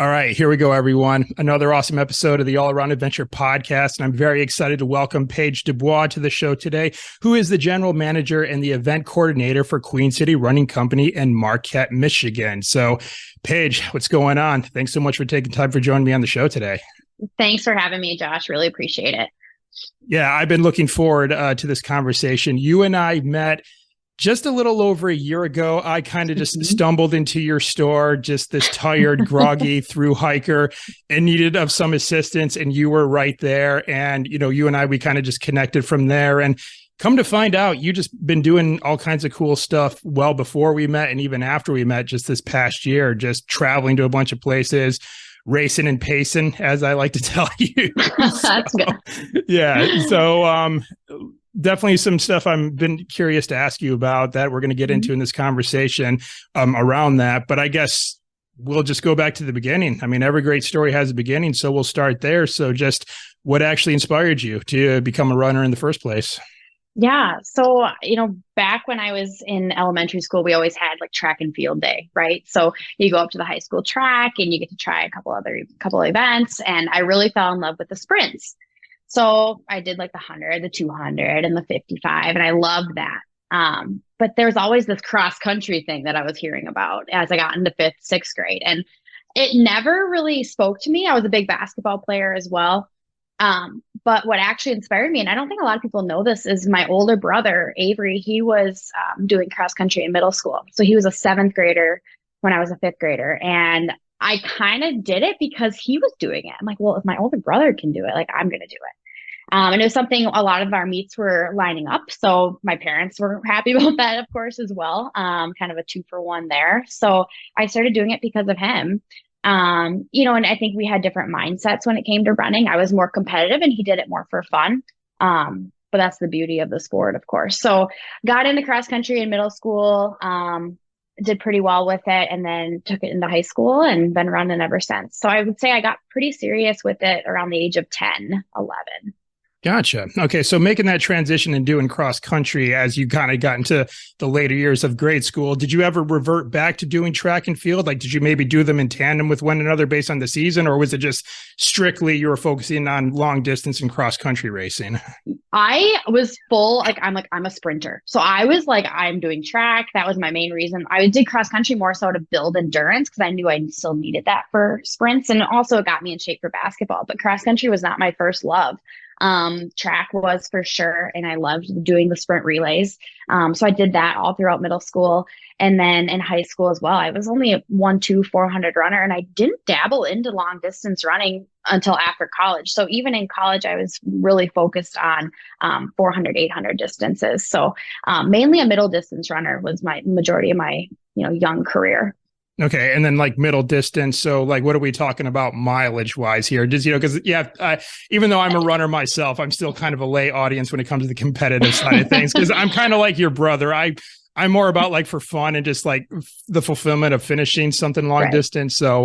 All right, here we go, everyone. Another awesome episode of the All Around Adventure podcast. And I'm very excited to welcome PAIGE Du Bois to the show today, who is the general manager and the event coordinator for Queen City Running Company in Marquette, Michigan. So, PAIGE, what's going on? Thanks so much for taking time for joining me on the show today. Thanks for having me, Josh. Really appreciate it. Yeah, I've been looking forward to this conversation. You and I met just a little over a year ago. I kind of just stumbled into your store, just this tired, groggy thru-hiker and needed of some assistance. And you were right there. And, you and I, we kind of just connected from there. And come to find out, you just been doing all kinds of cool stuff well before we met. And even after we met just this past year, just traveling to a bunch of places, racing and pacing, as I like to tell you. That's good. Yeah. So, definitely some stuff I've been curious to ask you about that we're going to get into in this conversation around that. But I guess we'll just go back to the beginning. I mean, every great story has a beginning, so we'll start there. So just what actually inspired you to become a runner in the first place? Yeah. So, back when I was in elementary school, we always had like track and field day, right? So you go up to the high school track and you get to try a couple events. And I really fell in love with the sprints. So I did like the 100, the 200 and the 55, and I loved that. But there's always this cross country thing that I was hearing about as I got into fifth, sixth grade. And it never really spoke to me. I was a big basketball player as well. But what actually inspired me, and I don't think a lot of people know this, is my older brother, Avery. He was doing cross country in middle school. So he was a seventh grader when I was a fifth grader. And I kind of did it because he was doing it. I'm like, well, if my older brother can do it, like I'm going to do it. And it was something a lot of our meets were lining up. So my parents were happy about that, of course, as well. Kind of a 2-for-1 there. So I started doing it because of him. And I think we had different mindsets when it came to running. I was more competitive and he did it more for fun. But that's the beauty of the sport, of course. So got into cross country in middle school, did pretty well with it, and then took it into high school and been running ever since. So I would say I got pretty serious with it around the age of 10, 11. Gotcha. Okay. So making that transition and doing cross country as you kind of got into the later years of grade school, did you ever revert back to doing track and field? Like, did you maybe do them in tandem with one another based on the season, or was it just strictly you were focusing on long distance and cross country racing? I was I'm a sprinter. So I was like, I'm doing track. That was my main reason. I did cross country more so to build endurance because I knew I still needed that for sprints. And also it got me in shape for basketball, but cross country was not my first love. Track was for sure. And I loved doing the sprint relays. So I did that all throughout middle school. And then in high school as well, I was only a 400 runner, and I didn't dabble into long distance running until after college. So even in college, I was really focused on 400, 800 distances. So mainly a middle distance runner was my majority of my, young career. Okay. And then like middle distance. So like, what are we talking about mileage wise here? Just, because even though I'm a runner myself, I'm still kind of a lay audience when it comes to the competitive side of things. Cause I'm kind of like your brother. I'm more about like for fun and just like the fulfillment of finishing something long distance. So,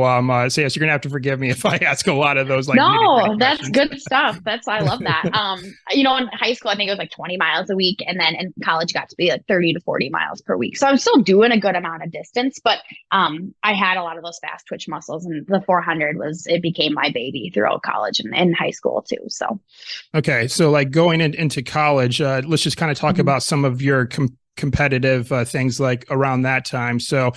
so yes, you're gonna have to forgive me if I ask a lot of those. Like, no, that's good stuff. I love that. In high school, I think it was like 20 miles a week. And then in college got to be like 30 to 40 miles per week. So I'm still doing a good amount of distance, but, I had a lot of those fast twitch muscles, and the 400 it became my baby throughout college and high school too. So. Okay. So like going into college, let's just kind of talk about some of your competitive things like around that time. So,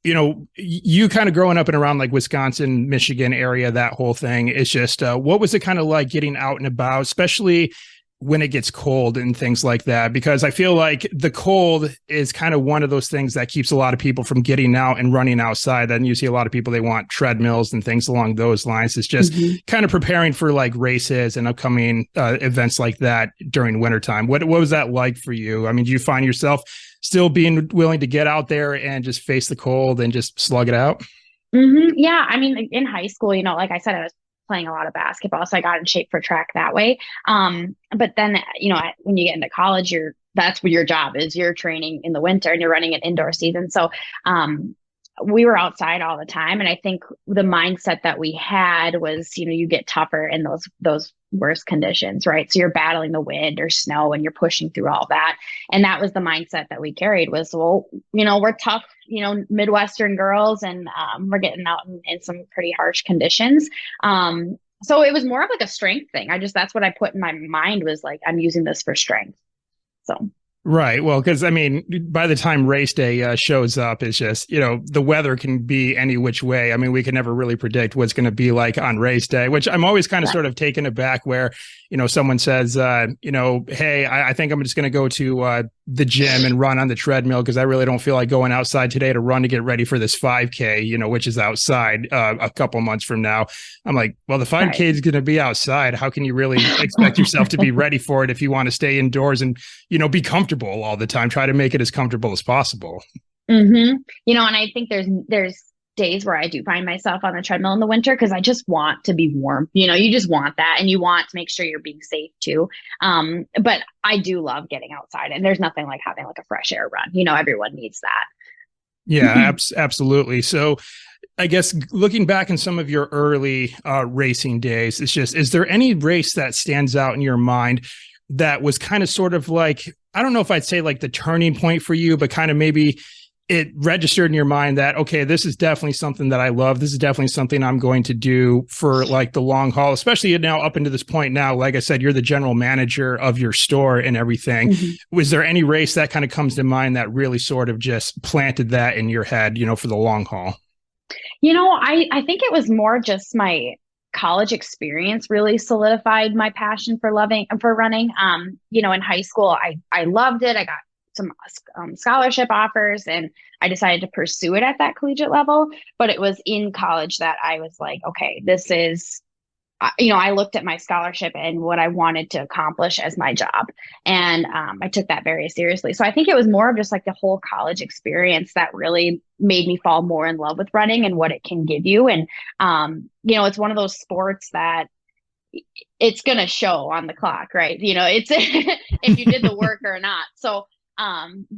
you kind of growing up and around like Wisconsin, Michigan area, that whole thing. It's just, what was it kind of like getting out and about, especially when it gets cold and things like that? Because I feel like the cold is kind of one of those things that keeps a lot of people from getting out and running outside. And you see a lot of people, they want treadmills and things along those lines. It's just kind of preparing for like races and upcoming events like that during wintertime. What was that like for you? I mean, do you find yourself still being willing to get out there and just face the cold and just slug it out? Yeah. I mean, in high school, like I said, I was playing a lot of basketball, so I got in shape for track that way. But then, when you get into college, that's what your job is. You're training in the winter and you're running an indoor season. So, we were outside all the time. And I think the mindset that we had was, you get tougher in those worst conditions, right? So you're battling the wind or snow and you're pushing through all that. And that was the mindset that we carried was, well, we're tough, Midwestern girls, and we're getting out in some pretty harsh conditions. So it was more of like a strength thing. That's what I put in my mind was like, I'm using this for strength. So. Right. Well, because I mean, by the time race day shows up, it's just, the weather can be any which way. I mean, we can never really predict what's going to be like on race day, which I'm always kind of sort of taken aback where, someone says, hey, I think I'm just going to go to the gym and run on the treadmill because I really don't feel like going outside today to run to get ready for this 5K, which is outside a couple months from now. I'm like, well, the 5K is going to be outside. How can you really expect yourself to be ready for it if you want to stay indoors and, be comfortable all the time? Try to make it as comfortable as possible. Mm-hmm. And I think there's days where I do find myself on the treadmill in the winter because I just want to be warm. You just want that, and you want to make sure you're being safe too. But I do love getting outside, and there's nothing like having like a fresh air run. Everyone needs that. Yeah, absolutely. So I guess looking back in some of your early racing days, is there any race that stands out in your mind that was kind of sort of like, I don't know if I'd say like the turning point for you, but kind of maybe it registered in your mind that, okay, this is definitely something that I love. This is definitely something I'm going to do for like the long haul, especially now up into this point now. Like I said, you're the general manager of your store and everything. Mm-hmm. Was there any race that kind of comes to mind that really sort of just planted that in your head, for the long haul? I think it was more just my college experience really solidified my passion for running. In high school, I loved it. I got some scholarship offers and I decided to pursue it at that collegiate level. But it was in college that I was like, okay, this is, I looked at my scholarship and what I wanted to accomplish as my job. And I took that very seriously. So I think it was more of just like the whole college experience that really made me fall more in love with running and what it can give you. And, it's one of those sports that it's going to show on the clock, right? It's if you did the work or not. So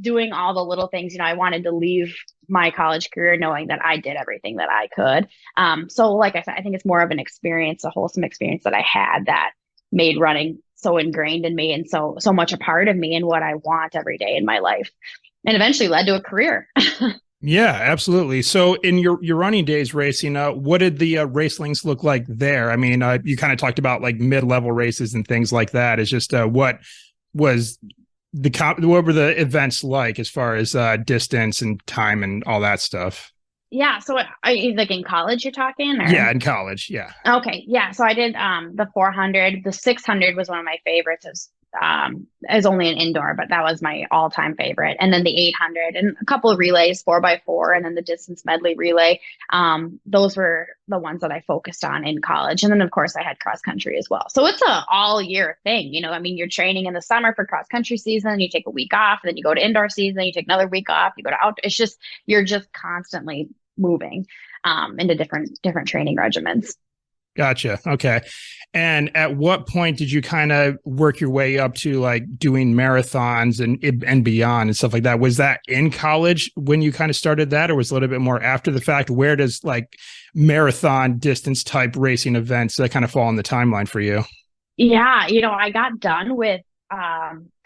doing all the little things, I wanted to leave my college career knowing that I did everything that I could. So like I said, I think it's more of an experience, a wholesome experience that I had that made running so ingrained in me and so much a part of me and what I want every day in my life, and eventually led to a career. Yeah, absolutely. So in your running days racing, what did the race links look like there? I mean, you kind of talked about like mid-level races and things like that. It's just what were the events like as far as distance and time and all that stuff? Yeah. So are you like in college you're talking? Or? Yeah, in college. Yeah. Okay. Yeah. So I did the 400. The 600 was one of my favorites. It was only an indoor, but that was my all-time favorite. And then the 800 and a couple of relays, 4x4, and then the distance medley relay. Those were the ones that I focused on in college. And then of course I had cross country as well. So it's a all year thing. You're training in the summer for cross country season, you take a week off, and then you go to indoor season, you take another week off, you go to outdoor. It's just, you're just constantly moving into different training regimens. Gotcha. Okay. And at what point did you kind of work your way up to like doing marathons and beyond and stuff like that? Was that in college when you kind of started that, or was it a little bit more after the fact? Where does like marathon distance type racing events that kind of fall on the timeline for you? Yeah. I got done with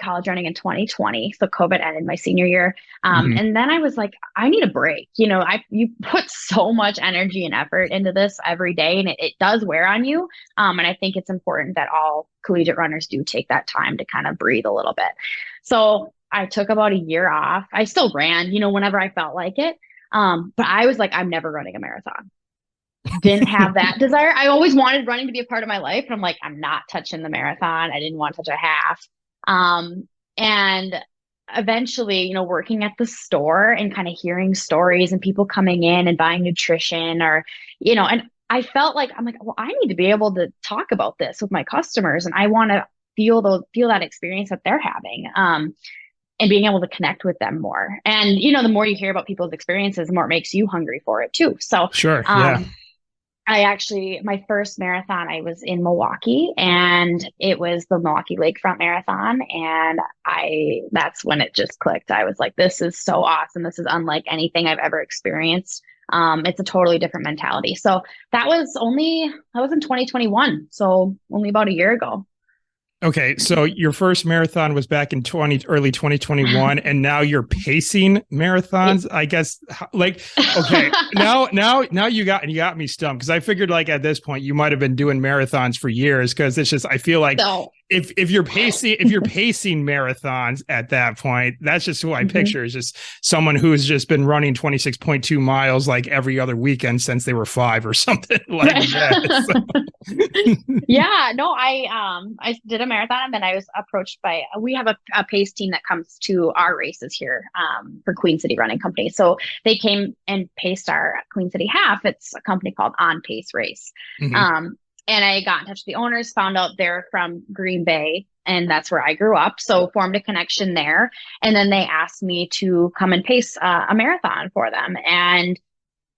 college running in 2020. So COVID ended my senior year. And then I was like, I need a break. You put so much energy and effort into this every day, and it does wear on you. And I think it's important that all collegiate runners do take that time to kind of breathe a little bit. So I took about a year off. I still ran, whenever I felt like it. But I was like, I'm never running a marathon. Didn't have that desire. I always wanted running to be a part of my life. And I'm like, I'm not touching the marathon. I didn't want to touch a half. And eventually, working at the store and kind of hearing stories and people coming in and buying nutrition or, and I felt like, I'm like, well, I need to be able to talk about this with my customers. And I want to feel that experience that they're having. And being able to connect with them more. And, the more you hear about people's experiences, the more it makes you hungry for it too. So sure. Yeah. My first marathon, I was in Milwaukee, and it was the Milwaukee Lakefront Marathon. And that's when it just clicked. I was like, this is so awesome. This is unlike anything I've ever experienced It's a totally different mentality. So that was in 2021. So only about a year ago. Okay, so your first marathon was back in early 2021, and now you're pacing marathons. I guess, like, okay, now you got me stumped, because I figured, like, at this point you might have been doing marathons for years, because it's just, I feel like So, if you're pacing marathons at that point, that's just who I picture, is just someone who has just been running 26.2 miles like every other weekend since they were 5 or something like that. So. Yeah, no, I did a marathon, and then I was approached by, we have a pace team that comes to our races here for Queen City Running Company. So they came and paced our Queen City half. It's a company called On Pace Race. And I got in touch with the owners, found out they're from Green Bay, and that's where I grew up. So formed a connection there. And then they asked me to come and pace a marathon for them. And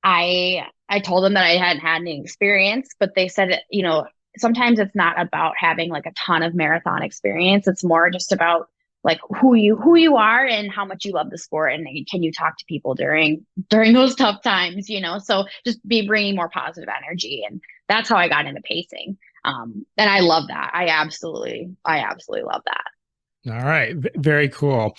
I told them that I hadn't had any experience, but they said, you know, sometimes it's not about having like a ton of marathon experience. It's more just about like who you are and how much you love the sport, and can you talk to people during those tough times, you know? So just be bringing more positive energy, and that's how I got into pacing. And I love that. I absolutely love that. All right. Very cool.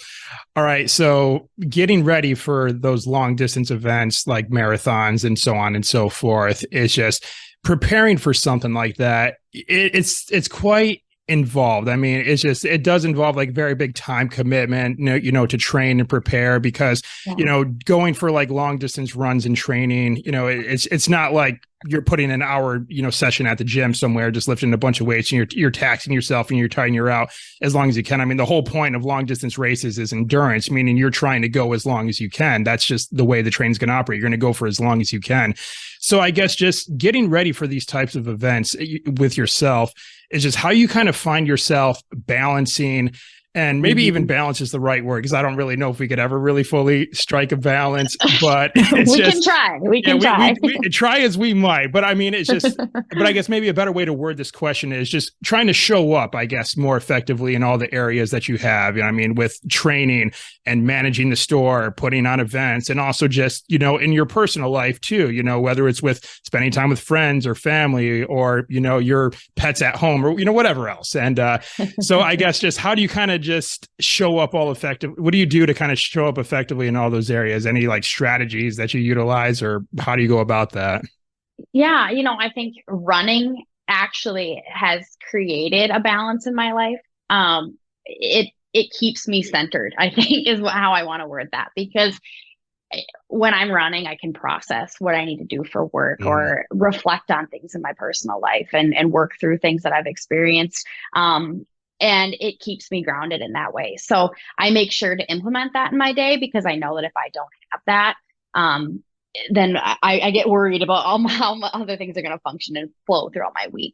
All right. So getting ready for those long distance events like marathons and so on and so forth is just preparing for something like that. It's quite involved. I mean, it does involve like very big time commitment, you know, to train and prepare, because, you know, going for like long distance runs and training, you know, it's not like you're putting an hour, you know, session at the gym somewhere, just lifting a bunch of weights, and you're taxing yourself and you're tiring you out as long as you can. I mean, the whole point of long distance races is endurance, meaning you're trying to go as long as you can. That's just the way the train's going to operate. You're going to go for as long as you can. So I guess just getting ready for these types of events with yourself is just how you kind of find yourself balancing, and maybe even balance is the right word, because I don't really know if we could ever really fully strike a balance, but it's We can try. We try as we might, but I mean, it's just, but I guess maybe a better way to word this question is just trying to show up, I guess, more effectively in all the areas that you have, you know, I mean, with training and managing the store, putting on events, and also just, you know, in your personal life too, you know, whether it's with spending time with friends or family, or, you know, your pets at home, or, you know, whatever else. And so I guess just how do you kind of just show up all effective? What do you do to kind of show up effectively in all those areas? Any like strategies that you utilize, or how do you go about that? Yeah, you know, I think running actually has created a balance in my life. It keeps me centered, I think, is how I want to word that, because when I'm running, I can process what I need to do for work, or reflect on things in my personal life, and work through things that I've experienced. And it keeps me grounded in that way. So I make sure to implement that in my day, because I know that if I don't have that, then I get worried about how other things are going to function and flow throughout my week.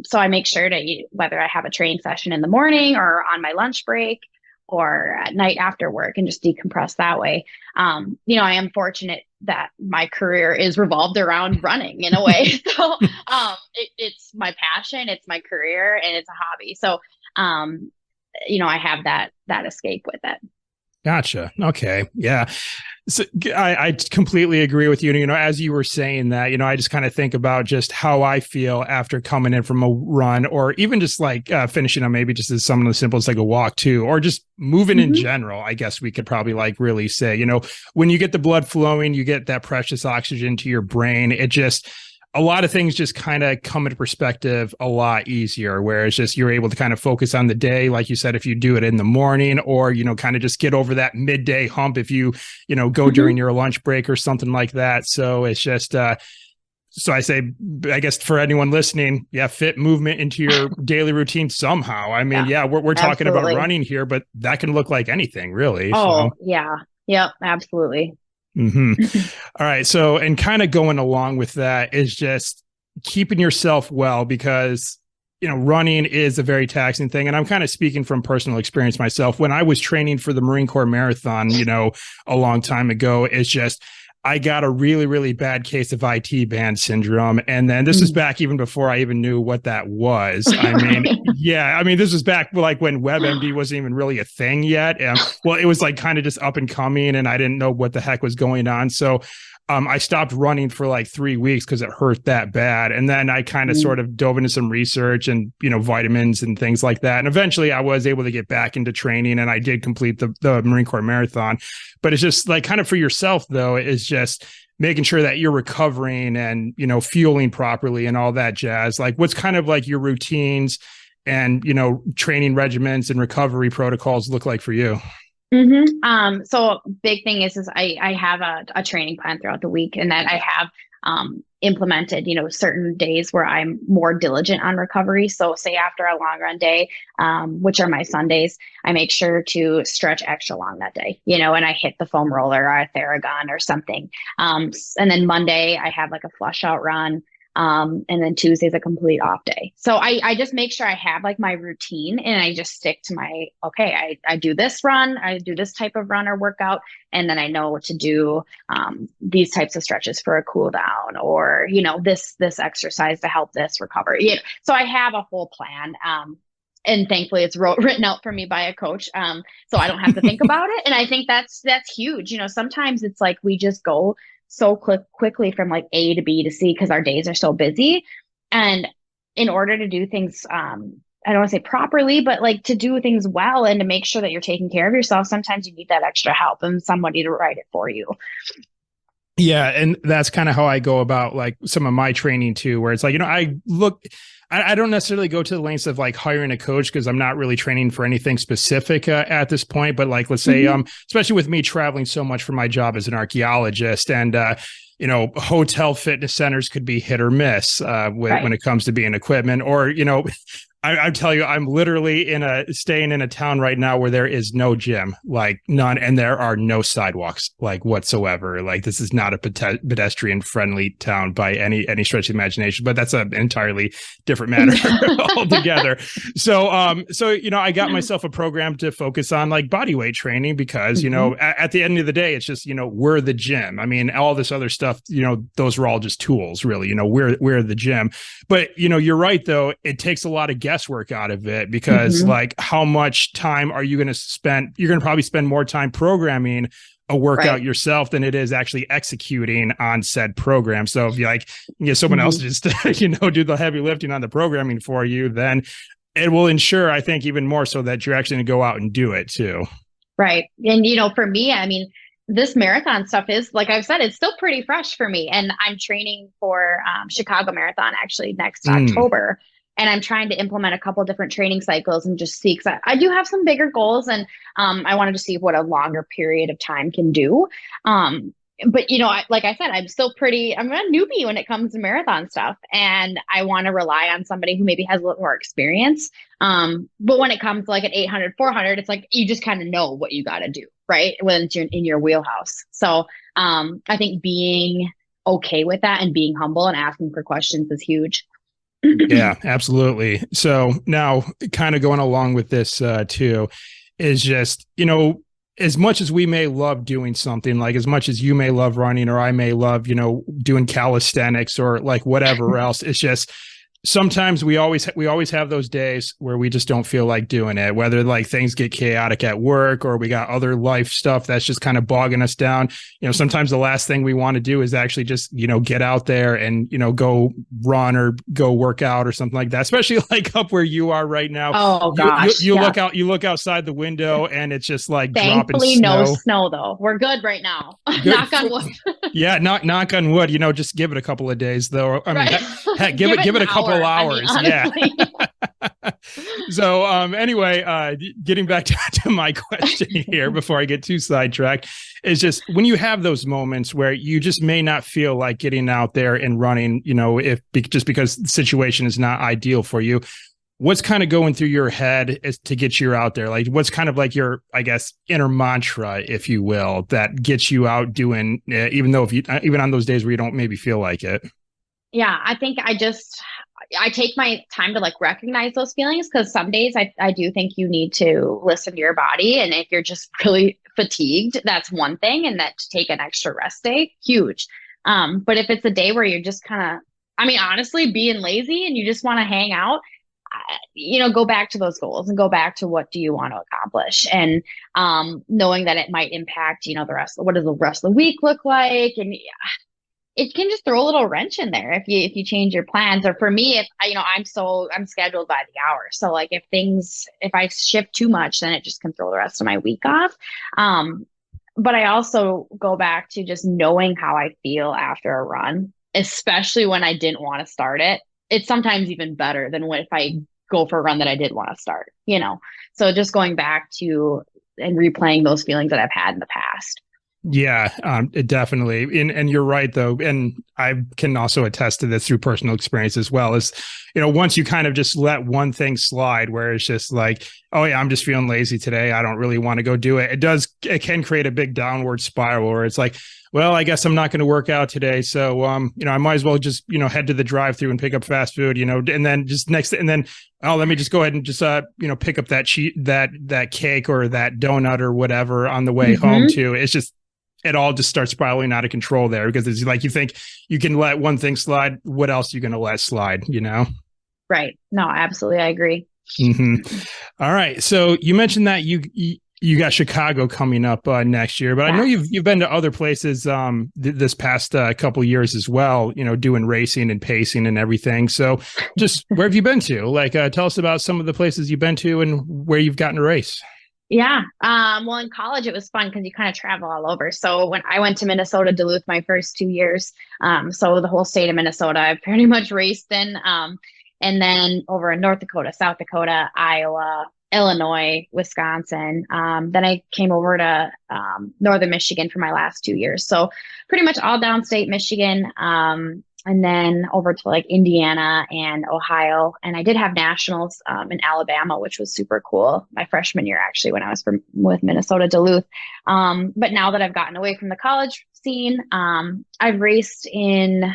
So I make sure to, whether I have a training session in the morning or on my lunch break or at night after work, and just decompress that way. You know, I am fortunate that my career is revolved around running in a way. So it's my passion, it's my career, and it's a hobby. So you know, I have that escape with it. Gotcha. Okay. Yeah. So I completely agree with you. You know, as you were saying that, you know, I just kind of think about just how I feel after coming in from a run, or even just like finishing on maybe just as something as simple as like a walk too, or just moving in general. I guess we could probably like really say, you know, when you get the blood flowing, you get that precious oxygen to your brain. It just, a lot of things just kind of come into perspective a lot easier, where it's just, you're able to kind of focus on the day. Like you said, if you do it in the morning, or, you know, kind of just get over that midday hump, if you know, go during your lunch break or something like that. So it's just, so I say, I guess for anyone listening, fit movement into your daily routine somehow. I mean, we're talking about running here, but that can look like anything really. Oh, so. Yeah. Yep. Absolutely. All right. So, and kind of going along with that is just keeping yourself well, because, you know, running is a very taxing thing. And I'm kind of speaking from personal experience myself. When I was training for the Marine Corps Marathon, you know, a long time ago, it's just, I got a really, really bad case of IT band syndrome. And then this was back even before I even knew what that was. I mean, this was back like when WebMD wasn't even really a thing yet. Well, it was like kind of just up and coming, and I didn't know what the heck was going on. So I stopped running for like 3 weeks because it hurt that bad. And then I kind of sort of dove into some research and, vitamins and things like that. And eventually I was able to get back into training, and I did complete the Marine Corps Marathon. But it's just like, kind of for yourself though, is just making sure that you're recovering and, fueling properly and all that jazz. Like, what's kind of like your routines and, training regimens and recovery protocols look like for you? So big thing is I have a training plan throughout the week, and that I have implemented, certain days where I'm more diligent on recovery. So say after a long run day, which are my Sundays, I make sure to stretch extra long that day, and I hit the foam roller or a Theragun or something. And then Monday I have like a flush out run. And then Tuesday's a complete off day. So I just make sure I have like my routine, and I just stick to my, okay, I do this run, I do this type of run or workout, and then I know what to do, these types of stretches for a cool down, or, this exercise to help this recover. So I have a whole plan. And thankfully it's written out for me by a coach. So I don't have to think about it. And I think that's huge. Sometimes it's like, we just go so quickly from like A to B to C because our days are so busy. And in order to do things, I don't want to say properly, but like to do things well and to make sure that you're taking care of yourself, sometimes you need that extra help and somebody to write it for you. Yeah. And that's kind of how I go about like some of my training too, where it's like, I don't necessarily go to the lengths of like hiring a coach because I'm not really training for anything specific at this point. But like, let's say, especially with me traveling so much for my job as an archaeologist, and, hotel fitness centers could be hit or miss when it comes to being equipment, or, I tell you, I'm literally staying in a town right now where there is no gym, like none, and there are no sidewalks like whatsoever. Like, this is not a pedestrian friendly town by any stretch of the imagination, but that's an entirely different matter altogether. So, I got myself a program to focus on like body weight training because, at the end of the day, it's just, we're the gym. I mean, all this other stuff, those are all just tools really, we're the gym, but you're right though. It takes a lot of guesswork out of it because like, how much time are you going to spend? You're going to probably spend more time programming a workout yourself than it is actually executing on said program. So if you get someone else to just, do the heavy lifting on the programming for you, then it will ensure, I think, even more so that you're actually going to go out and do it too. Right. And, for me, I mean, this marathon stuff is, like I've said, it's still pretty fresh for me. And I'm training for Chicago Marathon actually next October. And I'm trying to implement a couple different training cycles and just see, because I do have some bigger goals, and I wanted to see what a longer period of time can do. But, like I said, I'm a newbie when it comes to marathon stuff, and I want to rely on somebody who maybe has a little more experience. But when it comes to like an 800, 400, it's like, you just kind of know what you got to do, right? When it's in your wheelhouse. So I think being okay with that and being humble and asking for questions is huge. Yeah, absolutely. So now kind of going along with this too, is just, as much as we may love doing something, like as much as you may love running or I may love, doing calisthenics or like whatever else, it's just sometimes we always have those days where we just don't feel like doing it, whether like things get chaotic at work or we got other life stuff that's just kind of bogging us down. Sometimes the last thing we want to do is actually just, get out there and, go run or go work out or something like that, especially like up where you are right now. Oh gosh. You look outside the window and it's just like thankfully dropping no snow though. We're good right now. Good. Knock on wood. Yeah. Knock on wood, just give it a couple of days though. I mean, heck, give it a couple of hours. Yeah. So anyway, getting back to my question here before I get too sidetracked, is just when you have those moments where you just may not feel like getting out there and running, just because the situation is not ideal for you, what's kind of going through your head is to get you out there? Like, what's kind of like your, I guess, inner mantra, if you will, that gets you out doing, even on those days where you don't maybe feel like it? Yeah, I think I take my time to like recognize those feelings, because some days I do think you need to listen to your body. And if you're just really fatigued, that's one thing. And that to take an extra rest day, huge. But if it's a day where you're just kind of, honestly, being lazy and you just want to hang out, go back to those goals and go back to what do you want to accomplish, and knowing that it might impact, what does the rest of the week look like, and it can just throw a little wrench in there if you change your plans. Or for me, if I'm scheduled by the hour, so like if I shift too much, then it just can throw the rest of my week off. But I also go back to just knowing how I feel after a run, especially when I didn't want to start it. It's sometimes even better than if I go for a run that I did want to start, So just going back to and replaying those feelings that I've had in the past. Yeah, definitely. And you're right, though. And I can also attest to this through personal experience as well. Is, once you kind of just let one thing slide where it's just like, oh, yeah, I'm just feeling lazy today, I don't really want to go do it. It can create a big downward spiral where it's like, well, I guess I'm not going to work out today. So, I might as well just, head to the drive-through and pick up fast food, and then just let me just go ahead and just, pick up that cake or that donut or whatever on the way home too. It's just, it all just starts spiraling out of control there, because it's like, you think you can let one thing slide. What else are you going to let slide, Right. No, absolutely. I agree. Mm-hmm. All right. So you mentioned that you got Chicago coming up next year, but I know you've been to other places this past couple years as well, doing racing and pacing and everything. So just where have you been to? Like, tell us about some of the places you've been to and where you've gotten to race. Yeah. Well, in college, it was fun because you kind of travel all over. So when I went to Minnesota, Duluth, my first 2 years, so the whole state of Minnesota, I've pretty much raced in. And then over in North Dakota, South Dakota, Iowa, Illinois, Wisconsin. Then I came over to Northern Michigan for my last 2 years. So pretty much all downstate Michigan. And then over to like Indiana and Ohio. And I did have nationals in Alabama, which was super cool. My freshman year, actually, when I was with Minnesota Duluth. But now that I've gotten away from the college scene, I've raced in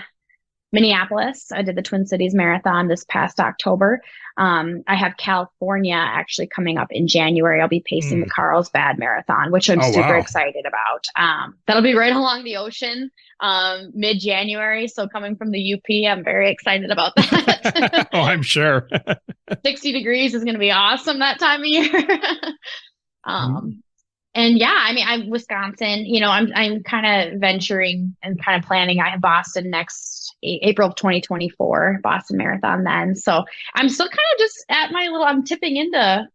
Minneapolis. I did the Twin Cities Marathon this past October. I have California actually coming up in January. I'll be pacing the Carlsbad Marathon, which I'm super excited about. That'll be right along the ocean, mid-January. So coming from the UP, I'm very excited about that. Oh, I'm sure. 60 degrees is going to be awesome that time of year. And yeah, I'm Wisconsin, I'm kind of venturing and kind of planning. I have Boston next April of 2024, Boston Marathon then. So I'm still kind of just at I'm tipping into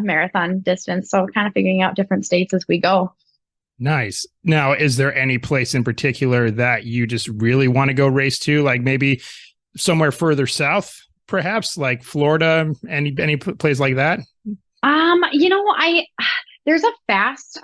marathon distance. So kind of figuring out different states as we go. Nice. Now, is there any place in particular that you just really want to go race to? Like maybe somewhere further south, perhaps like Florida, any place like that? There's a fast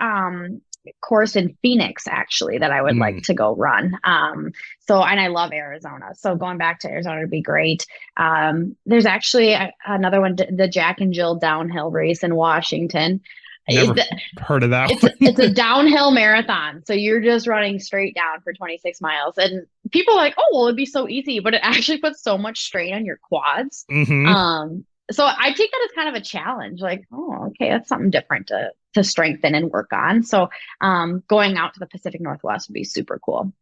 course in Phoenix actually that I would like to go run. And I love Arizona. So going back to Arizona would be great. There's actually another one, the Jack and Jill downhill race in Washington. Never heard of that. It's a downhill marathon. So you're just running straight down for 26 miles. And people are like, oh, well, it'd be so easy, but it actually puts so much strain on your quads. So I take that as kind of a challenge, like, oh, okay, that's something different to strengthen and work on. So going out to the Pacific Northwest would be super cool.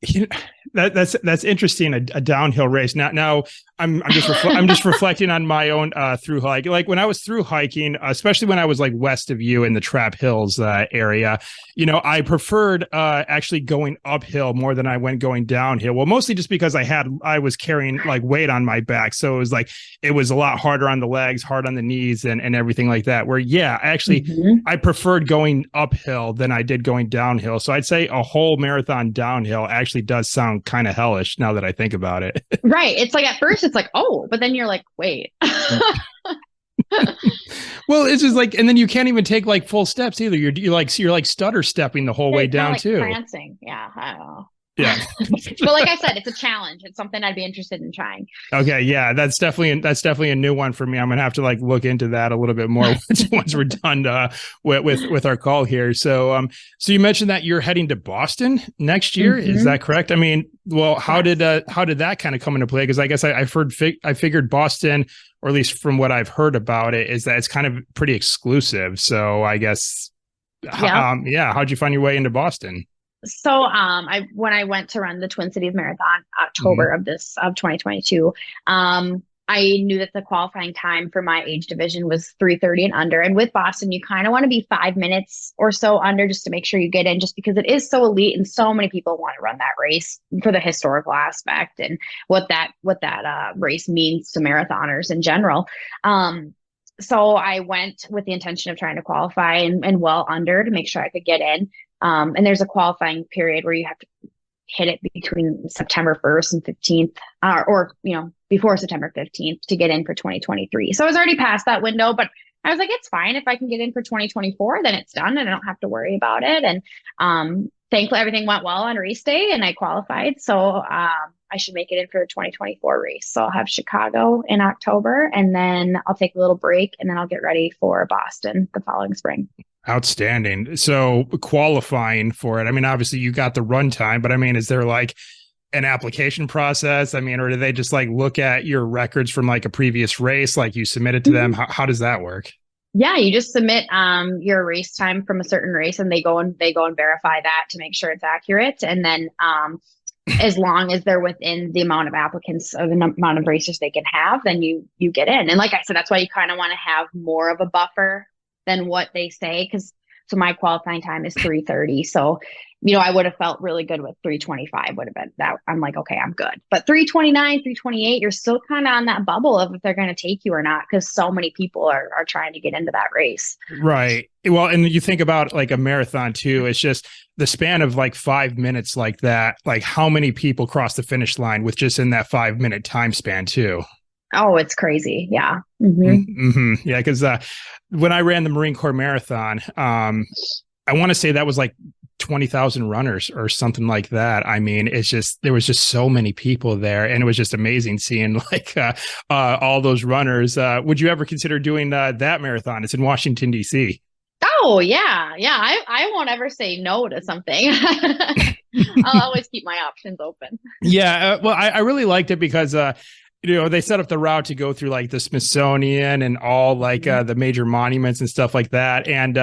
Yeah, that's interesting. A downhill race. Now I'm just reflecting on my own through hike. Like when I was through hiking, especially when I was like west of you in the Trap Hills area, I preferred actually going uphill more than I went going downhill. Well, mostly just because I was carrying like weight on my back, so it was a lot harder on the legs, hard on the knees, and everything like that. Where I preferred going uphill than I did going downhill. So I'd say a whole marathon downhill actually does sound kind of hellish now that I think about it. Right. It's like at first it's like, oh, but then you're like, wait. Well, it's just like, and then you can't even take like full steps either. You're like stutter stepping the whole way down too. Prancing. Yeah. I don't know. Yeah. But like I said, it's a challenge. It's something I'd be interested in trying. Okay. Yeah. That's definitely a new one for me. I'm going to have to like look into that a little bit more once we're done with our call here. So you mentioned that you're heading to Boston next year. Is that correct? I mean, well, how did that kind of come into play? Because I guess I figured Boston, or at least from what I've heard about it, is that it's kind of pretty exclusive. So I guess, how'd you find your way into Boston? So when I went to run the Twin Cities Marathon October of 2022, I knew that the qualifying time for my age division was 3:30 and under. And with Boston, you kind of want to be 5 minutes or so under just to make sure you get in, just because it is so elite and so many people want to run that race for the historical aspect and what that race means to marathoners in general. So I went with the intention of trying to qualify and well under to make sure I could get in. And there's a qualifying period where you have to hit it between September 1st and 15th, or before September 15th to get in for 2023. So I was already past that window, but I was like, it's fine if I can get in for 2024, then it's done and I don't have to worry about it. And thankfully everything went well on race day and I qualified. So I should make it in for the 2024 race. So I'll have Chicago in October and then I'll take a little break and then I'll get ready for Boston the following spring. Outstanding. So qualifying for it, I mean, obviously you got the run time, but I mean, is there like an application process? I mean, or do they just like look at your records from like a previous race, like you submit it to them? How does that work? Yeah, you just submit your race time from a certain race and they go and verify that to make sure it's accurate. And then as long as they're within the amount of applicants or the amount of racers they can have, then you get in. And like I said, that's why you kind of want to have more of a buffer than what they say. So my qualifying time is 3:30. So, I would have felt really good with 3:25 would have been that. I'm like, okay, I'm good. But 3:29, 3:28, you're still kind of on that bubble of if they're going to take you or not, because so many people are trying to get into that race. Right. Well, and you think about like a marathon too, it's just the span of like 5 minutes like that, like how many people cross the finish line with just in that 5 minute time span too. Oh, it's crazy. Yeah. Yeah. Because when I ran the Marine Corps Marathon, I want to say that was like 20,000 runners or something like that. I mean, there was just so many people there and it was just amazing seeing like all those runners. Would you ever consider doing that marathon? It's in Washington, D.C. Oh, yeah. Yeah. I won't ever say no to something. I'll always keep my options open. Yeah. Well, I really liked it because they set up the route to go through like the Smithsonian and all like the major monuments and stuff like that. And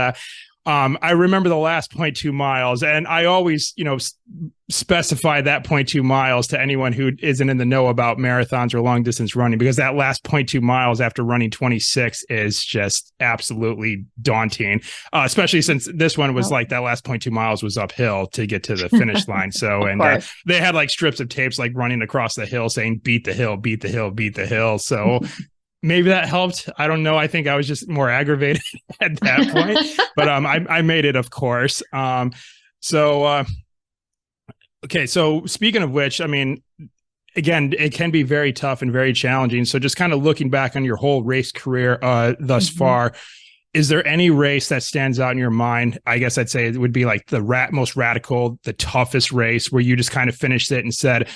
I remember the last 0.2 miles, and I always, specify that 0.2 miles to anyone who isn't in the know about marathons or long distance running, because that last 0.2 miles after running 26 is just absolutely daunting, especially since this one was like that last 0.2 miles was uphill to get to the finish line. So, and they had like strips of tapes like running across the hill saying, beat the hill, beat the hill, beat the hill. So maybe that helped. I don't know. I think I was just more aggravated at that point, but I made it, of course. Okay. So speaking of which, I mean, again, it can be very tough and very challenging. So just kind of looking back on your whole race career thus far, is there any race that stands out in your mind? I guess I'd say it would be like the most radical, the toughest race where you just kind of finished it and said,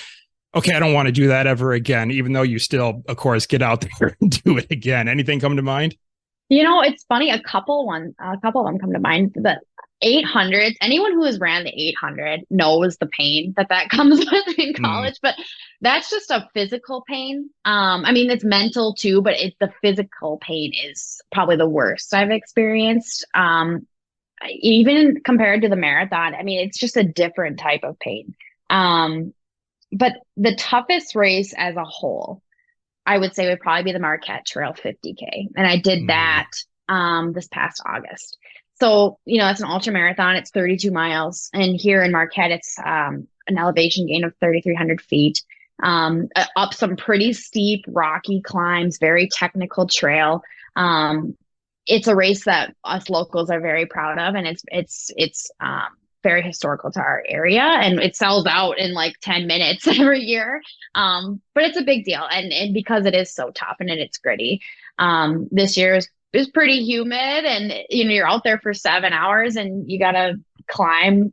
okay, I don't want to do that ever again, even though you still, of course, get out there and do it again. Anything come to mind? It's funny. A couple of them come to mind. The 800s, anyone who has ran the 800 knows the pain that comes with in college, but that's just a physical pain. I mean, it's mental too, but the physical pain is probably the worst I've experienced. Even compared to the marathon, I mean, it's just a different type of pain. But the toughest race as a whole, I would say would probably be the Marquette Trail 50K. And I did that this past August. So, it's an ultra marathon. It's 32 miles. And here in Marquette, it's an elevation gain of 3,300 feet, up some pretty steep, rocky climbs, very technical trail. It's a race that us locals are very proud of. And it's very historical to our area, and it sells out in like 10 minutes every year. But it's a big deal. And because it is so tough and it's gritty, this year is pretty humid, and you're out there for 7 hours and you got to climb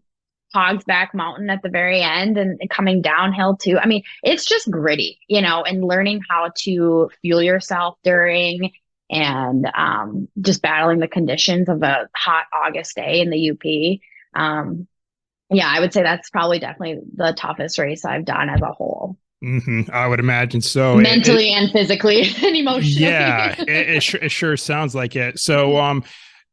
Hogsback Mountain at the very end and coming downhill too. I mean, it's just gritty, and learning how to fuel yourself during and just battling the conditions of a hot August day in the UP. Yeah, I would say that's probably definitely the toughest race I've done as a whole. I would imagine so. Mentally and physically and emotionally. Yeah, it sure sounds like it. So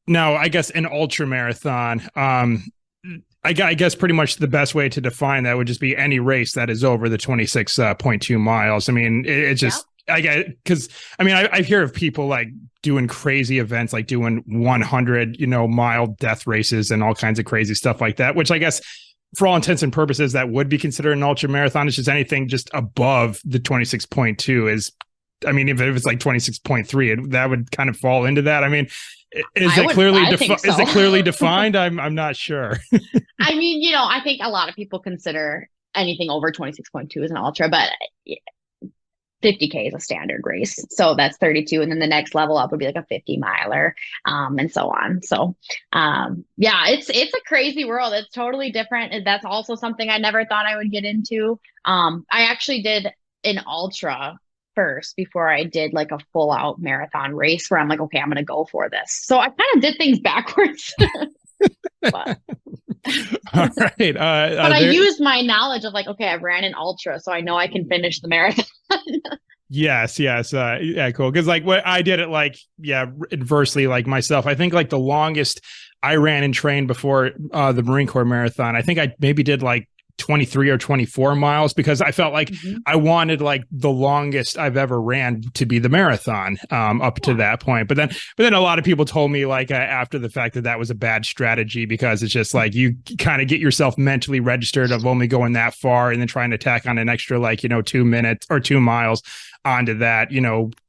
now I guess an ultra marathon, I guess pretty much the best way to define that would just be any race that is over the 26.2 miles. I mean, it's just I get because I mean I hear of people like doing crazy events, like doing 100 mile death races and all kinds of crazy stuff like that, which I guess for all intents and purposes that would be considered an ultra marathon. It's just anything just above the 26.2 is, I mean, if it was like 26.3, that would kind of fall into that. I mean, is it clearly defined? I'm not sure. I mean, I think a lot of people consider anything over 26.2 as an ultra, but 50K is a standard race. So that's 32. And then the next level up would be like a 50 miler, and so on. So, yeah, it's a crazy world. It's totally different. That's also something I never thought I would get into. I actually did an ultra first before I did like a full out marathon race where I'm like, okay, I'm going to go for this. So I kind of did things backwards. But, all right. But I used my knowledge of like, okay, I've ran an ultra, so I know I can finish the marathon. Yes. Yeah, cool. Because like what I did it like, inversely, like myself. I think like the longest I ran and trained before the Marine Corps marathon, I think I maybe did like 23 or 24 miles because I felt like I wanted like the longest I've ever ran to be the marathon up to that point. But then a lot of people told me like after the fact that was a bad strategy because it's just like you kind of get yourself mentally registered of only going that far and then trying to tack on an extra like, 2 minutes or 2 miles onto that,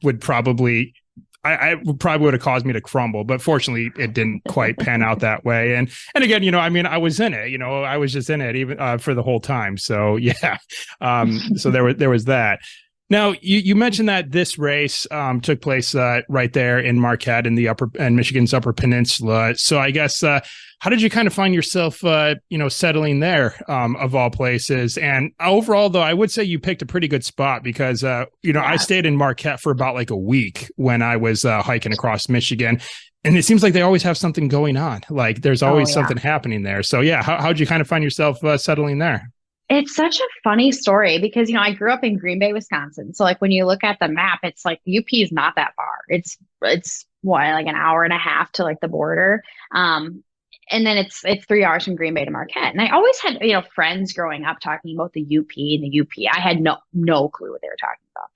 would probably I would have caused me to crumble, but fortunately it didn't quite pan out that way. And again, I mean, I was in it, I was just in it even for the whole time. So yeah. So there was that. Now you mentioned that this race took place right there in Marquette in Michigan's Upper Peninsula. So I guess how did you kind of find yourself settling there of all places? And overall, though, I would say you picked a pretty good spot because I stayed in Marquette for about like a week when I was hiking across Michigan. And it seems like they always have something going on. Like there's always something happening there. So yeah, how'd you kind of find yourself settling there? It's such a funny story because, I grew up in Green Bay, Wisconsin. So like when you look at the map, it's like UP is not that far. It's what, like an hour and a half to like the border. And then it's 3 hours from Green Bay to Marquette. And I always had, friends growing up talking about the UP and the UP. I had no clue what they were talking about.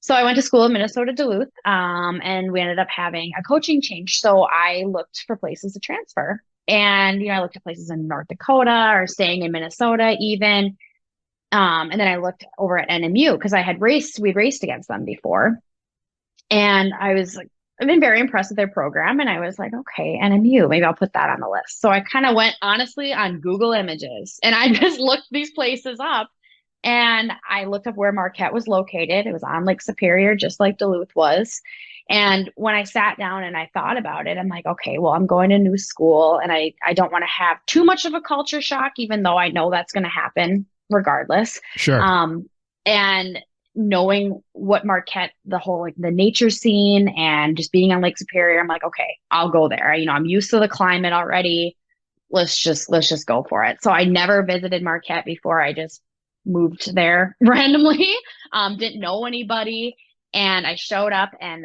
So I went to school in Minnesota, Duluth, and we ended up having a coaching change. So I looked for places to transfer. And, I looked at places in North Dakota or staying in Minnesota even. And then I looked over at NMU because we'd raced against them before. And I was like, I've been very impressed with their program. And I was like, okay, NMU, maybe I'll put that on the list. So I kind of went honestly on Google Images and I just looked these places up and I looked up where Marquette was located. It was on Lake Superior, just like Duluth was. And when I sat down and I thought about it, I'm like, okay, well, I'm going to new school and I don't want to have too much of a culture shock, even though I know that's going to happen regardless. Sure. And knowing what Marquette, the whole, like the nature scene and just being on Lake Superior, I'm like, okay, I'll go there. I'm used to the climate already. Let's just go for it. So I never visited Marquette before. I just moved there randomly. Didn't know anybody. And I showed up and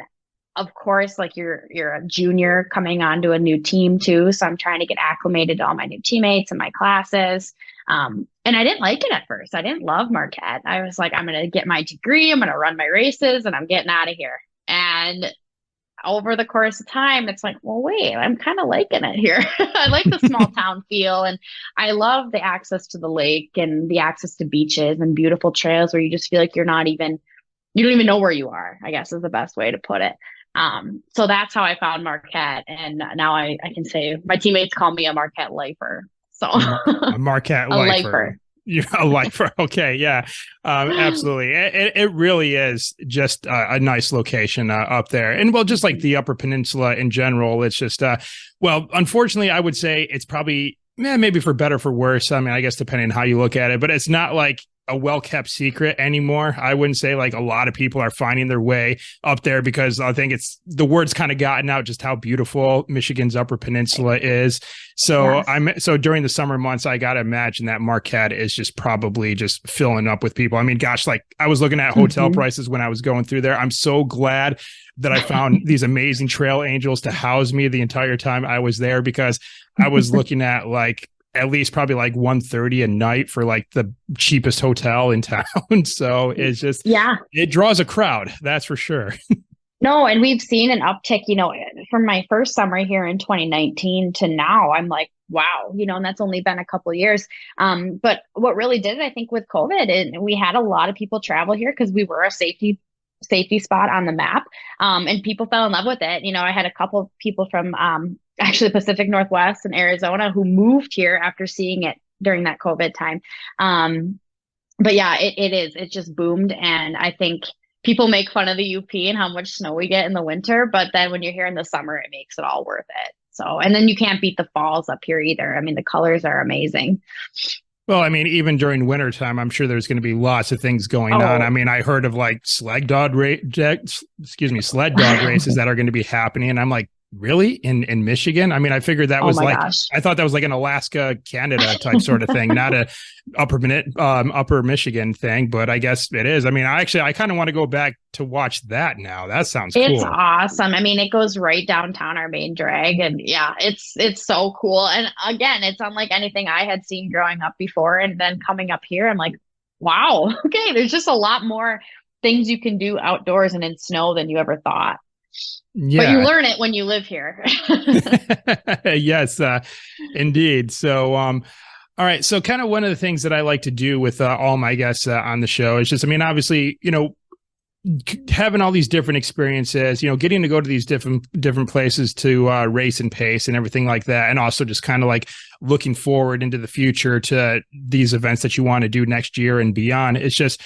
of course, like you're a junior coming onto a new team too. So I'm trying to get acclimated to all my new teammates and my classes. And I didn't like it at first. I didn't love Marquette. I was like, I'm going to get my degree. I'm going to run my races and I'm getting out of here. And over the course of time, it's like, well, wait, I'm kind of liking it here. I like the small town feel. And I love the access to the lake and the access to beaches and beautiful trails where you just feel like you don't even know where you are, I guess is the best way to put it. So that's how I found Marquette. And now I can say my teammates call me a Marquette lifer. So a Marquette lifer. A lifer. Okay. Yeah. Absolutely. It really is just a nice location up there. And well, just like the Upper Peninsula in general, it's just, unfortunately, I would say it's probably maybe for better, for worse. I mean, I guess depending on how you look at it, but it's not like a well-kept secret anymore. I wouldn't say like a lot of people are finding their way up there because I think the word's kind of gotten out just how beautiful Michigan's Upper Peninsula is. So yes. So during the summer months, I got to imagine that Marquette is just probably just filling up with people. I mean, gosh, like I was looking at hotel prices when I was going through there. I'm so glad that I found these amazing trail angels to house me the entire time I was there because I was looking at like at least probably like 130 a night for like the cheapest hotel in town. So it's just, Yeah. it draws a crowd. That's for sure. No, and we've seen an uptick, from my first summer here in 2019 to now. I'm like, wow, and that's only been a couple of years. But what really did it, I think, with COVID, and we had a lot of people travel here because we were a safety spot on the map. And people fell in love with it. I had a couple of people from actually the Pacific Northwest and Arizona who moved here after seeing it during that COVID time. But yeah, it just boomed. And I think people make fun of the UP and how much snow we get in the winter, but then when you're here in the summer, it makes it all worth it. So, and then you can't beat the falls up here either. I mean, the colors are amazing. Well, I mean, even during wintertime, I'm sure there's going to be lots of things going on. I mean, I heard of like sled dog races that are going to be happening. And I'm like, really? In Michigan? I mean, I figured that was like, gosh. I thought that was like an Alaska, Canada type sort of thing, not a upper Michigan thing, but I guess it is. I mean, I kind of want to go back to watch that now. That sounds cool. It's awesome. I mean, it goes right downtown our main drag, and yeah, it's so cool. And again, it's unlike anything I had seen growing up before. And then coming up here, I'm like, wow, okay, there's just a lot more things you can do outdoors and in snow than you ever thought. Yeah. But you learn it when you live here. Yes, indeed. So, all right. So kind of one of the things that I like to do with all my guests on the show is just, I mean, obviously, having all these different experiences, getting to go to these different places to race and pace and everything like that. And also just kind of like looking forward into the future to these events that you want to do next year and beyond. It's just,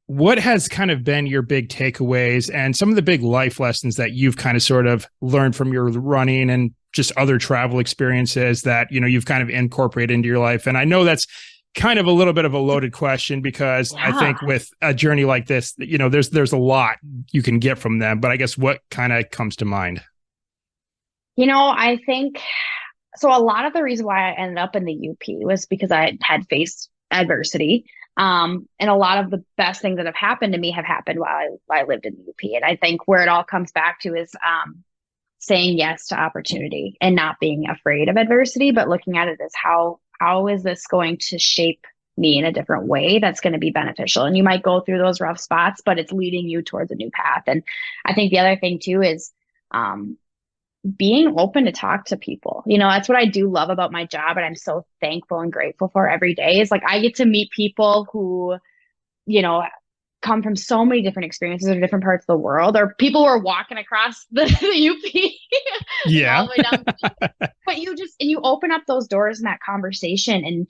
what has kind of been your big takeaways and some of the big life lessons that you've kind of sort of learned from your running and just other travel experiences that, you've kind of incorporated into your life? And I know that's kind of a little bit of a loaded question because I think with a journey like this, there's a lot you can get from them, but I guess what kind of comes to mind? I think, so a lot of the reason why I ended up in the UP was because I had faced adversity. And a lot of the best things that have happened to me have happened while I lived in the UP. And I think where it all comes back to is saying yes to opportunity and not being afraid of adversity, but looking at it as how is this going to shape me in a different way that's going to be beneficial. And you might go through those rough spots, but it's leading you towards a new path. And I think the other thing too is being open to talk to people. That's what I do love about my job. And I'm so thankful and grateful for every day is like, I get to meet people who, come from so many different experiences in different parts of the world, or people who are walking across the UP. Yeah. But you open up those doors in that conversation and,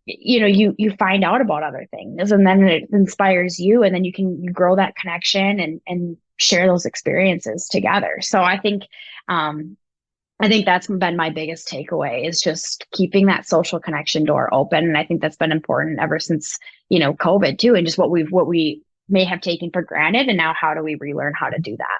you find out about other things, and then it inspires you, and then you grow that connection and share those experiences together. So I think that's been my biggest takeaway is just keeping that social connection door open. And I think that's been important ever since, COVID too, and just what we may have taken for granted. And now how do we relearn how to do that?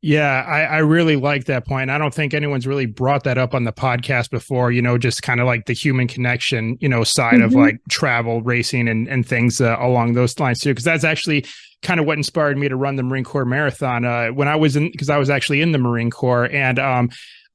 Yeah, I really like that point. I don't think anyone's really brought that up on the podcast before, just kind of like the human connection, side of like travel, racing and things along those lines too. Because that's actually kind of what inspired me to run the Marine Corps Marathon when I was because I was actually in the Marine Corps, and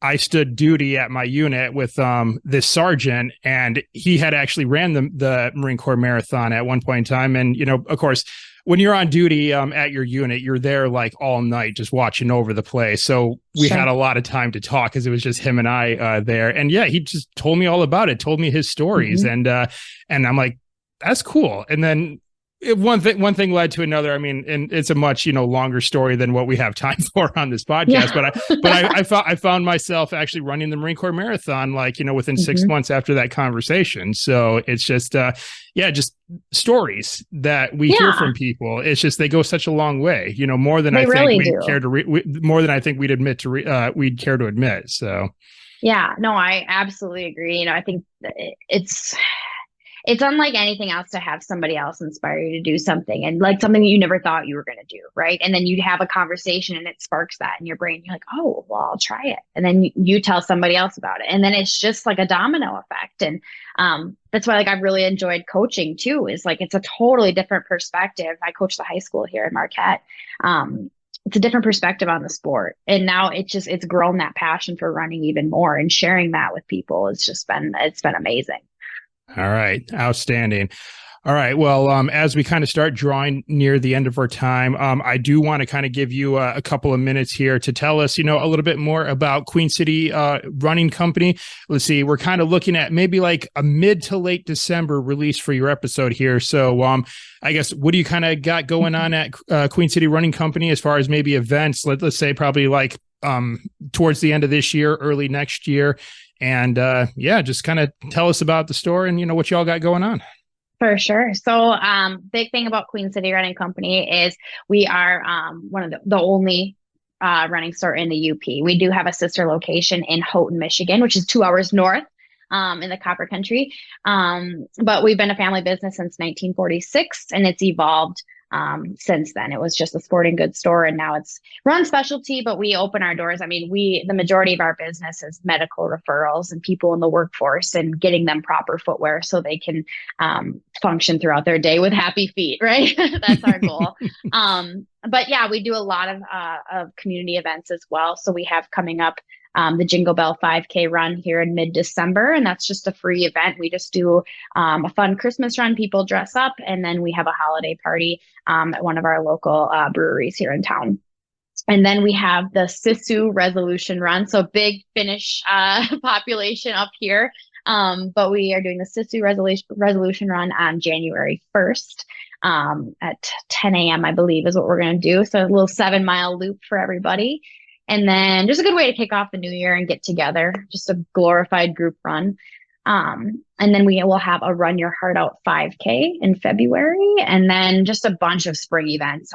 I stood duty at my unit with this sergeant, and he had actually ran the Marine Corps Marathon at one point in time. And, of course, when you're on duty at your unit, you're there like all night just watching over the place. So we had a lot of time to talk because it was just him and I there. And yeah, he just told me all about it, told me his stories. And I'm like, that's cool. And then one thing led to another. I mean, and it's a much, longer story than what we have time for on this podcast. Yeah. But I found myself actually running the Marine Corps Marathon, like, within 6 months after that conversation. So it's just, just stories that we hear from people. It's just, they go such a long way, more than I think we'd care to, more than I think we'd care to admit. So. Yeah, no, I absolutely agree. I think it's unlike anything else to have somebody else inspire you to do something, and like something that you never thought you were going to do. Right. And then you have a conversation and it sparks that in your brain. You're like, oh, well, I'll try it. And then you tell somebody else about it. And then it's just like a domino effect. And that's why I've really enjoyed coaching too, is like, it's a totally different perspective. I coach the high school here in Marquette. it's a different perspective on the sport. And now it's grown that passion for running even more, and sharing that with people. It's been amazing. All right. Outstanding. All right. Well, as we kind of start drawing near the end of our time, I do want to kind of give you a couple of minutes here to tell us, a little bit more about Queen City Running Company. Let's see. We're kind of looking at maybe like a mid to late December release for your episode here. So, I guess, what do you kind of got going on at Queen City Running Company as far as maybe events? Let's say probably like towards the end of this year, early next year. And just kind of tell us about the store and, what y'all got going on. For sure. So, big thing about Queen City Running Company is we are one of the only running store in the UP. We do have a sister location in Houghton, Michigan, which is 2 hours north in the Copper Country. But we've been a family business since 1946, and it's evolved since then. It was just a sporting goods store, and now it's run specialty, but we open our doors. I mean, the majority of our business is medical referrals and people in the workforce, and getting them proper footwear so they can function throughout their day with happy feet, right? That's our goal. But yeah, we do a lot of community events as well. So we have coming up the Jingle Bell 5K run here in mid-December, and that's just a free event. We just do a fun Christmas run. People dress up, and then we have a holiday party at one of our local breweries here in town. And then we have the Sisu Resolution Run, so big Finnish population up here. But we are doing the Sisu Resolution Run on January 1st at 10 a.m., I believe, is what we're going to do. So a little 7-mile loop for everybody. And then just a good way to kick off the new year and get together, just a glorified group run. And then we will have a Run Your Heart Out 5K in February, and then just a bunch of spring events.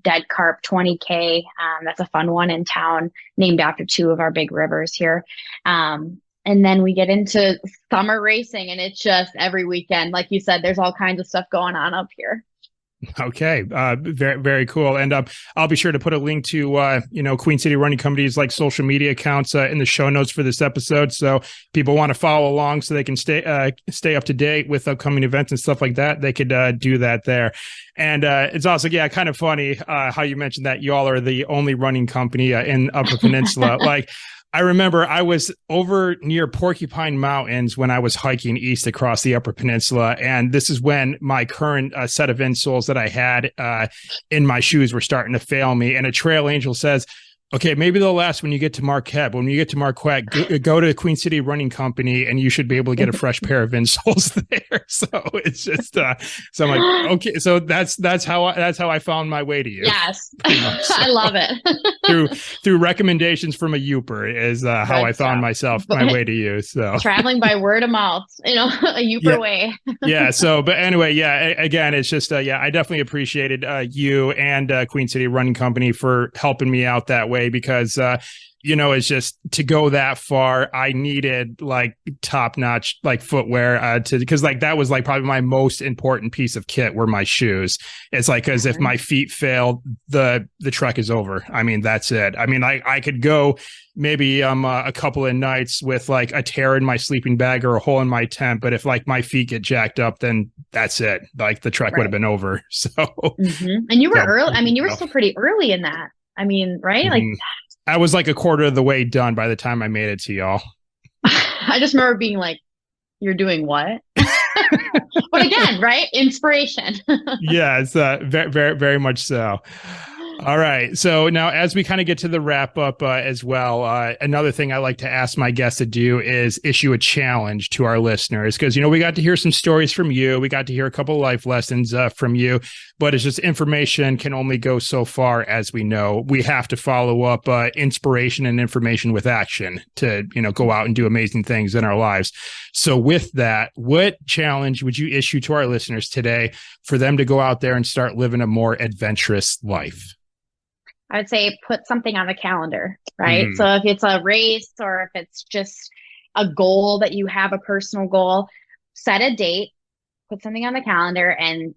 Dead Carp 20K. That's a fun one in town, named after 2 of our big rivers here. And then we get into summer racing, and it's just every weekend. Like you said, there's all kinds of stuff going on up here. Okay. Very, very cool. And I'll be sure to put a link to, Queen City Running Company's like social media accounts in the show notes for this episode. So people want to follow along so they can stay up to date with upcoming events and stuff like that. They could do that there. And it's also, kind of funny how you mentioned that y'all are the only running company in Upper Peninsula. Like, I remember I was over near Porcupine Mountains when I was hiking east across the Upper Peninsula. And this is when my current set of insoles that I had in my shoes were starting to fail me. And a trail angel says, okay, maybe they'll last when you get to Marquette. But when you get to Marquette, go to Queen City Running Company, and you should be able to get a fresh pair of insoles there. So it's just, so I'm like, okay, so that's how I found my way to you. Yes, So, I love it. through recommendations from a Youper is how I found my way to you. So traveling by word of mouth, a Youper way. Yeah. So, but anyway, again, it's just, I definitely appreciated you and Queen City Running Company for helping me out that way, because it's just to go that far, I needed like top notch like footwear because like that was like probably my most important piece of kit were my shoes. It's like, because if my feet failed, the trek is over. I mean, that's it. I mean, I could go maybe a couple of nights with like a tear in my sleeping bag or a hole in my tent, but if like my feet get jacked up, then that's it. Like the trek would have been over. So, and you were early. I mean, you were still pretty early in that. I mean, right? Like I was like a quarter of the way done by the time I made it to y'all. I just remember being like, you're doing what? But again, right? Inspiration. Yeah, it's very, very, very much so. All right. So now as we kind of get to the wrap up as well, another thing I like to ask my guests to do is issue a challenge to our listeners, because, we got to hear some stories from you. We got to hear a couple of life lessons from you, but it's just information can only go so far, as we know. We have to follow up inspiration and information with action to, go out and do amazing things in our lives. So with that, what challenge would you issue to our listeners today for them to go out there and start living a more adventurous life? I would say put something on the calendar, right? So if it's a race or if it's just a goal that you have, a personal goal, set a date, put something on the calendar, and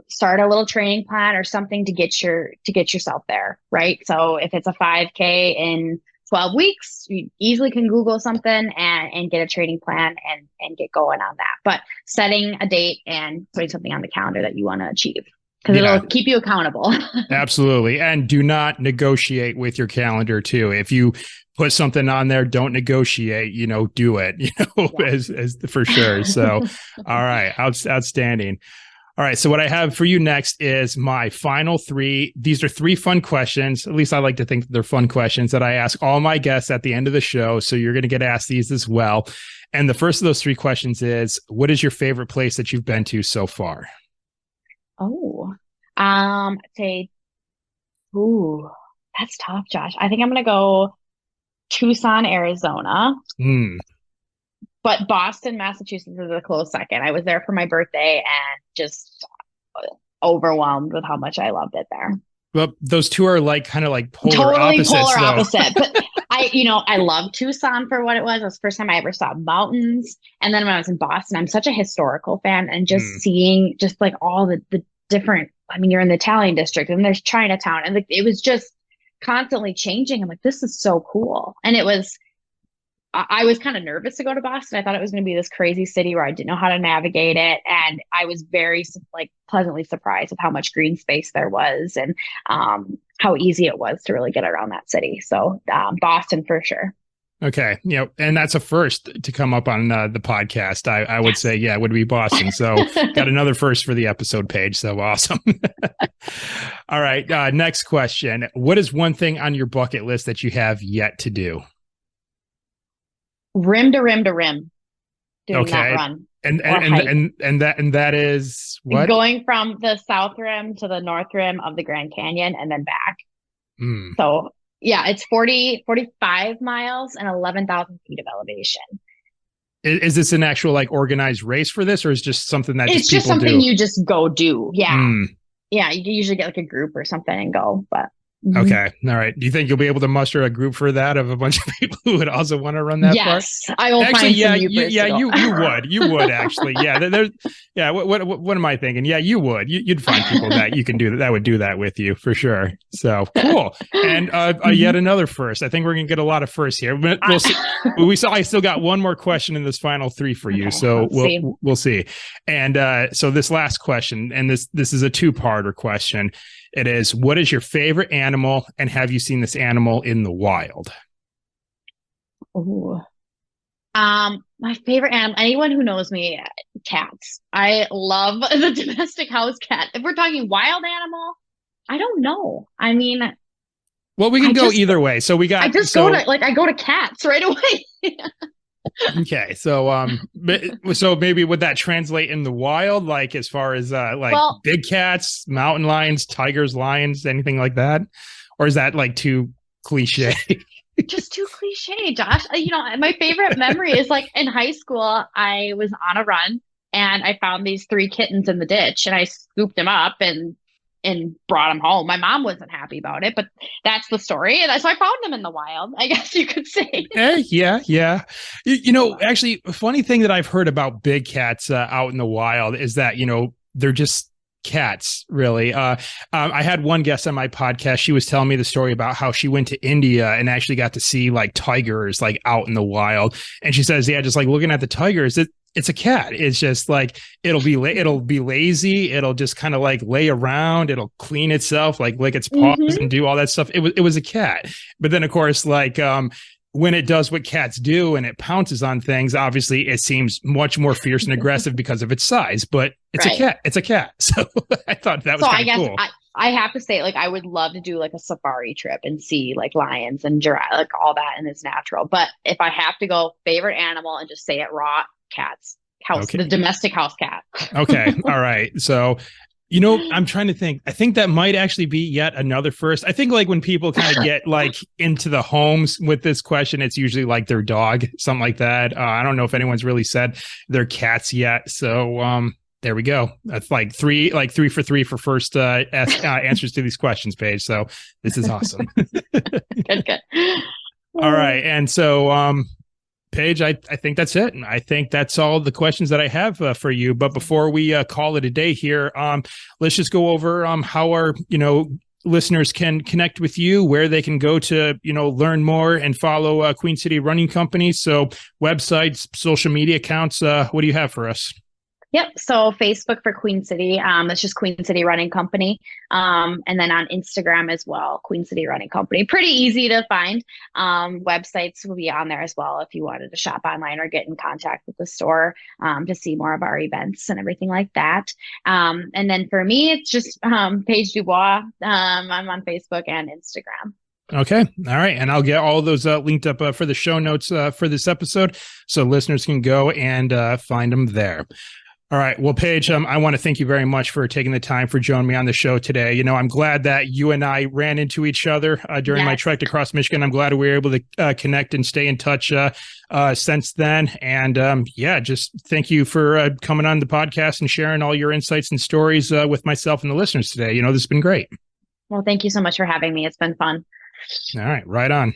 start a little training plan or something to get yourself there, right? So if it's a 5K in 12 weeks, you easily can Google something and get a training plan and get going on that. But setting a date and putting something on the calendar that you want to achieve. because it'll keep you accountable. Absolutely. And do not negotiate with your calendar too. If you put something on there, don't negotiate, do it, as for sure. So, all right. Outstanding. All right. So what I have for you next is my final three. These are three fun questions. At least I like to think that they're fun questions that I ask all my guests at the end of the show. So you're going to get asked these as well. And the first of those three questions is, what is your favorite place that you've been to so far? Oh, that's tough, Josh. I think I'm going to go Tucson, Arizona. But Boston, Massachusetts is a close second. I was there for my birthday and just overwhelmed with how much I loved it there. Well, those two are kind of polar totally opposites. Polar opposite. But I love Tucson for what it was. It was the first time I ever saw mountains. And then when I was in Boston, I'm such a historical fan, and just seeing just all the different, you're in the Italian district and there's Chinatown, and it was just constantly changing. I'm like, this is so cool. And I was kind of nervous to go to Boston. I thought it was going to be this crazy city where I didn't know how to navigate it. And I was very pleasantly surprised with how much green space there was, and how easy it was to really get around that city. So Boston for sure. Okay. And that's a first to come up on the podcast. I would say, it would be Boston. So got another first for the episode page. So awesome. All right. Next question. What is one thing on your bucket list that you have yet to do? Rim to rim to rim, doing that run. And that is what? Going from the south rim to the north rim of the Grand Canyon and then back. So it's 45 miles and 11,000 feet of elevation. Is this an actual organized race for this, or is it just something that it's just something you just go do? Yeah. Yeah. You usually get a group or something and go, but. Okay. All right. Do you think you'll be able to muster a group for that of a bunch of people who would also want to run that far? Yes, I will find some you would actually. Yeah. What am I thinking? Yeah, you would. You'd find people that you can do that would do that with you for sure. So cool. And yet another first. I think we're gonna get a lot of firsts here. We'll see. I still got one more question in this final three for you. Okay, so we'll see. And so this last question, and this is a two-parter question. It is, what is your favorite animal, and have you seen this animal in the wild? Oh, my favorite animal, anyone who knows me, cats. I love the domestic house cat. If we're talking wild animal, I don't know. Well, we can go either way. So I go to cats right away. Okay, so so maybe would that translate in the wild, as far as big cats, mountain lions, tigers, lions, anything like that, or is that too cliche? Just too cliche, Josh. My favorite memory is in high school, I was on a run and I found these 3 kittens in the ditch, and I scooped them up and brought them home. My mom wasn't happy about it, but that's the story. And so I found them in the wild, I guess you could say. Yeah. Actually, a funny thing that I've heard about big cats out in the wild is that, they're just cats, really. I had one guest on my podcast. She was telling me the story about how she went to India and actually got to see tigers out in the wild. And she says, just looking at the tigers, it's a cat. It's just it'll be lazy. It'll just kind of lay around. It'll clean itself, lick its paws and do all that stuff. It was a cat. But then of course, when it does what cats do and it pounces on things, obviously it seems much more fierce and aggressive because of its size, but it's a cat. It's a cat. So I thought that was cool. I have to say, I would love to do a safari trip and see lions and giraffe, all that in its natural. But if I have to go favorite animal and just say it raw, cats. The domestic house cat. Okay. All right. So, I'm trying to think. I think that might actually be yet another first. I think when people kind of get into the homes with this question, it's usually their dog, something like that. I don't know if anyone's really said their cats yet. So there we go. That's three for three for first answers to these questions, Paige. So this is awesome. Good. All right. And so Paige, I think that's it. And I think that's all the questions that I have for you. But before we call it a day here, let's just go over how our, listeners can connect with you, where they can go to, learn more and follow Queen City Running Company. So websites, social media accounts, what do you have for us? Yep. So Facebook for Queen City. That's just Queen City Running Company. And then on Instagram as well, Queen City Running Company. Pretty easy to find. Websites will be on there as well if you wanted to shop online or get in contact with the store to see more of our events and everything like that. And then for me, it's just Paige Du Bois. I'm on Facebook and Instagram. Okay. All right. And I'll get all of those linked up for the show notes for this episode so listeners can go and find them there. All right. Well, Paige, I want to thank you very much for taking the time for joining me on the show today. You know, I'm glad that you and I ran into each other during my trek across Michigan. I'm glad we were able to connect and stay in touch since then. And just thank you for coming on the podcast and sharing all your insights and stories with myself and the listeners today. You know, this has been great. Well, thank you so much for having me. It's been fun. All right. Right on.